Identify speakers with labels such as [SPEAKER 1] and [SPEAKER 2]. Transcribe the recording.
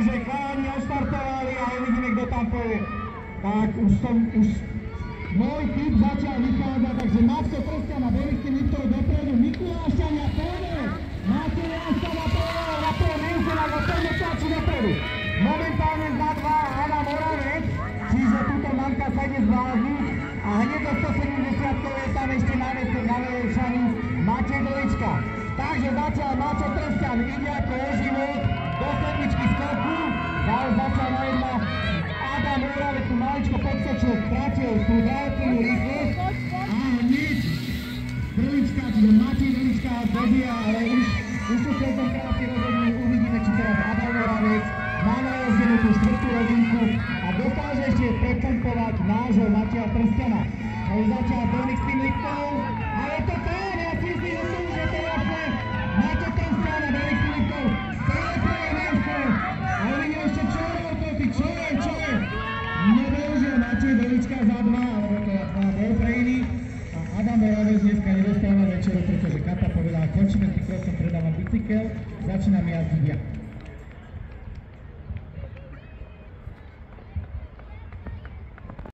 [SPEAKER 1] Takže chalani oštartovali a uvidíme, kto tam povie. Tak už môj typ začal vychádzať, takže Matko Trstian a Boris Filipov dopredu, Mikulášania pôjde, Matej Láška na prvom mieste, tak ho pôjde tlačí dopredu. Momentálne za 2 Adam Moravec, čiže túto mamka sa ide zvládnuť a hneď do 170 je tam ešte na Vešaní Matej Dolička. Takže zatiaľ Maťo Trstian ide ako o život do sedmičky skoku, začal na jedna Adam Moravec tu maličko podskočil, stratil tú veľkú rýchlosť a hneď Dolička, čiže Matej Dolička dobíja, ale už to celkom krátky rozhodný, uvidíme, či teraz Adam Moravec má najazdnú tú štvrtú rodinku a dokáže ešte prepumpovať nášho Mateja Trstiana. Ale zatiaľ Dominik s tým liftou a je to fér, ja si myslím, že to už je to jasné. Maťo Trstian a Dominik s tým liftou, to je prvé miesto. A uvidíme ešte čo je. Nevyužil Matej Dolička za 2, alebo to bol pre iný. A Adam Moravec dneska nedostáva večeru, pretože Kata povedala, končíme s tým krosom, predávam bicykel, začínam jazdiť ja.